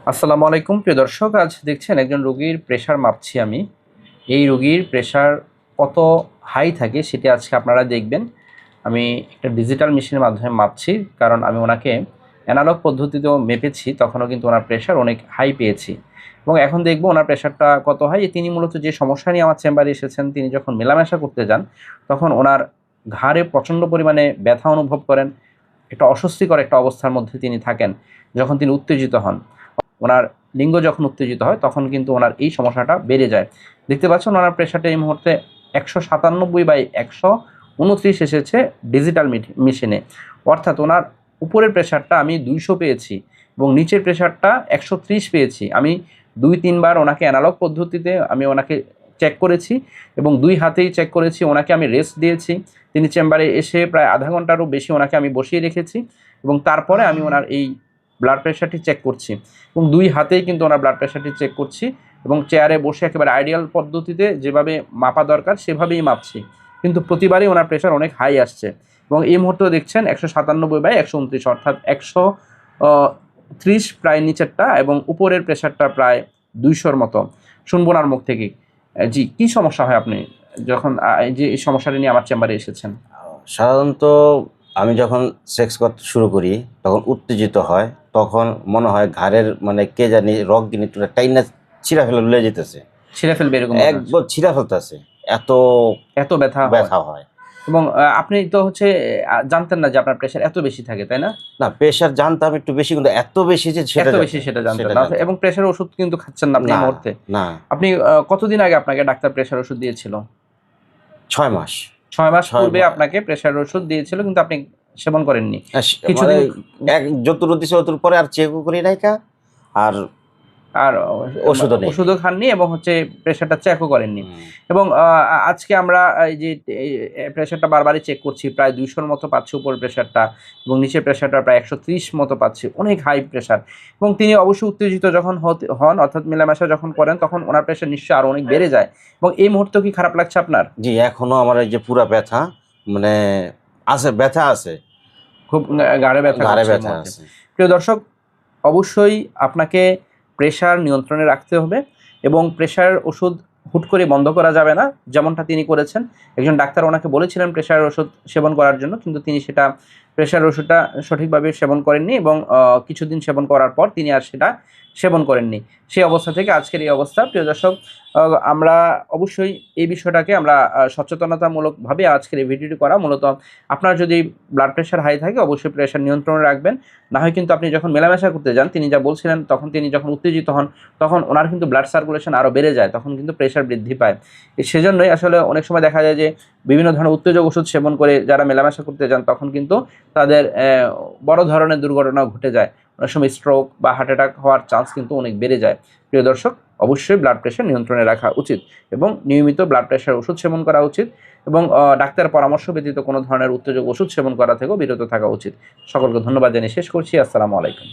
আসসালামু আলাইকুম প্রিয় দর্শক, আজ দেখছেন একজন রোগীর প্রেশার মাপছি আমি। এই রোগীর প্রেশার কত হাই থাকে সেটি আজকে আপনারা দেখবেন। আমি একটা ডিজিটাল মেশিনের মাধ্যমে মাপছি, কারণ আমি ওনাকে অ্যানালগ পদ্ধতিতেও মেপেছি, তখনও কিন্তু ওনার প্রেশার অনেক হাই পেয়েছি। এবং এখন দেখব ওনার প্রেশারটা কত হাই। তিনি মূলত যে সমস্যা নিয়ে আমার চেম্বারে এসেছেন, তিনি যখন মেলামেশা করতে যান তখন ওনার ঘাড়ে প্রচণ্ড পরিমাণে ব্যথা অনুভব করেন। একটা অস্বস্তিকর একটা অবস্থার মধ্যে তিনি থাকেন যখন তিনি উত্তেজিত হন। ওনার লিঙ্গ যখন উত্তেজিত হয় তখন কিন্তু ওনার এই সমস্যাটা বেড়ে যায়। দেখতে পাচ্ছেন ওনার প্রেশারটা এই মুহূর্তে 197/129 এসেছে ডিজিটাল মেশিনে। অর্থাৎ ওনার উপরের প্রেশারটা আমি 200 পেয়েছি এবং নিচের প্রেশারটা 130 পেয়েছি। আমি 2-3 বার ওনাকে অ্যানালগ পদ্ধতিতে আমি ওনাকে চেক করেছি এবং 2 হাতেই চেক করেছি। ওনাকে আমি রেস্ট দিয়েছি। তিনি চেম্বারে এসে প্রায় আধা ঘন্টারও বেশি ওনাকে আমি বসিয়ে রেখেছি এবং তারপরে আমি ওনার এই ব্লাড প্রেশারটি চেক করছি এবং 2 হাতেই কিন্তু ওনার ব্লাড প্রেশারটি চেক করছি এবং চেয়ারে বসে একেবারে আইডিয়াল পদ্ধতিতে যেভাবে মাপা দরকার সেভাবেই মাপছি। কিন্তু প্রতিবারই ওনার প্রেশার অনেক হাই আসছে এবং এই মুহূর্তেও দেখছেন 197/129, অর্থাৎ 130 প্রায় নিচেরটা এবং উপরের প্রেশারটা প্রায় 200-র মতো। শুনবো ওনার মুখ থেকে। জি, কি সমস্যা হয় আপনি যখন এই যে এই সমস্যাটা নিয়ে আমার চেম্বারে এসেছেন? সাধারণত আমি যখন সেক্স করতে শুরু করি তখন উত্তেজিত হয়। তখন মনে হয় ঘাড়ের কে জানি রগগুলো টাইনা ছিঁড়া ফেলে লয়ে যেতেছে। ছিঁড়ে ফেলবে এরকম মনে হচ্ছে? একবার ছিঁড়া ফেলতেছে। এত এত ব্যথা ব্যথা হয়। এবং আপনি তো হচ্ছে জানতেন না যে আপনার প্রেশার এত বেশি থাকে, তাই না? না, প্রেশার জানতাম একটু বেশি, কিন্তু এত বেশি যে এত বেশি সেটা জানতেন না এবং প্রেশারের ওষুধ কিন্তু খাচ্ছেন না আপনি এই না, মুহূর্তে। না। আপনি কতদিন আগে আপনাকে ডাক্তার প্রেশার ওষুধ দিয়েছিল? ৬ মাস। ৬ মাস ৬ পূর্বে মা আপনাকে প্রেশার ওষুধ দিয়েছিল কিন্তু আপনি সেবন করেননি। মানে কিছুদিন যতটুকু দিছে অতটুর পরে আর চেকও করি নাই আর আর ওষুধও নেই। ওষুধও খাননি এবং হচ্ছে প্রেশারটা চেকও করেননি। এবং আজকে আমরা এই যে প্রেশারটা বারবারই চেক করছি, প্রায় 200-র মতো পাচ্ছি উপরের প্রেশারটা এবং নিচের প্রেশারটা প্রায় 130 মতো পাচ্ছি, অনেক হাই প্রেশার। এবং তিনি অবশ্যই উত্তেজিত যখন হন, অর্থাৎ মেলামেশা যখন করেন, তখন ওনার প্রেশার নিশ্চয়ই আরও অনেক বেড়ে যায়। এবং এই মুহূর্তেও কি খারাপ লাগছে আপনার? জি, এখনো আমার এই যে পুরা ব্যথা মানে আছে, ব্যথা আছে, খুব ঘাড়ে ব্যথা ঘাড়ে করছে এই ব্যথা মুহূর্তে। আছে। প্রিয় দর্শক, অবশ্যই আপনাকে প্রেশার নিয়ন্ত্রণে রাখতে হবে এবং প্রেশার ওষুধ হুট করে বন্ধ করা যাবে না, যেমনটা তিনি করেছেন। একজন ডাক্তার ওনাকে বলেছিলেন প্রেশার ওষুধ সেবন করার জন্য, কিন্তু তিনি সেটা প্রেশার ওষুধটা সঠিকভাবে সেবন করেননি এবং কিছুদিন সেবন করার পর তিনি আর সেটা সেবন করেননি। সেই অবস্থা থেকে আজকের এই অবস্থা। প্রিয় দর্শক, আমরা অবশ্যই এই বিষয়টাকে আমরা সচেতনতামূলকভাবে আজকের এই ভিডিওটি করা। মূলত আপনার যদি ব্লাড প্রেশার হাই থাকে অবশ্যই প্রেশার নিয়ন্ত্রণে রাখবেন। না হয় কিন্তু আপনি যখন মেলামেশা করতে যান, তিনি যা বলছিলেন, তখন তিনি যখন উত্তেজিত হন তখন ওনার কিন্তু ব্লাড সার্কুলেশন আরও বেড়ে যায়, তখন কিন্তু প্রেশার বৃদ্ধি পায়। সেজন্যই আসলে অনেক সময় দেখা যায় যে বিভিন্ন ধরনের উত্তেজক ওষুধ সেবন করে যারা মেলামেশা করতে যান তখন কিন্তু তাদের বড় ধরনের দুর্ঘটনাও ঘটে যায়। অনেক সময় স্ট্রোক বা হার্ট অ্যাটাক হওয়ার চান্স কিন্তু অনেক বেড়ে যায়। প্রিয় দর্শক, অবশ্যই ব্লাড প্রেশার নিয়ন্ত্রণে রাখা উচিত এবং নিয়মিত ব্লাড প্রেশার ওষুধ সেবন করা উচিত এবং ডাক্তারের পরামর্শ ব্যতীত কোনো ধরনের উত্তেজক ওষুধ সেবন করা থেকেও বিরত থাকা উচিত। সকলকে ধন্যবাদ জানিয়ে শেষ করছি। আসসালামু আলাইকুম।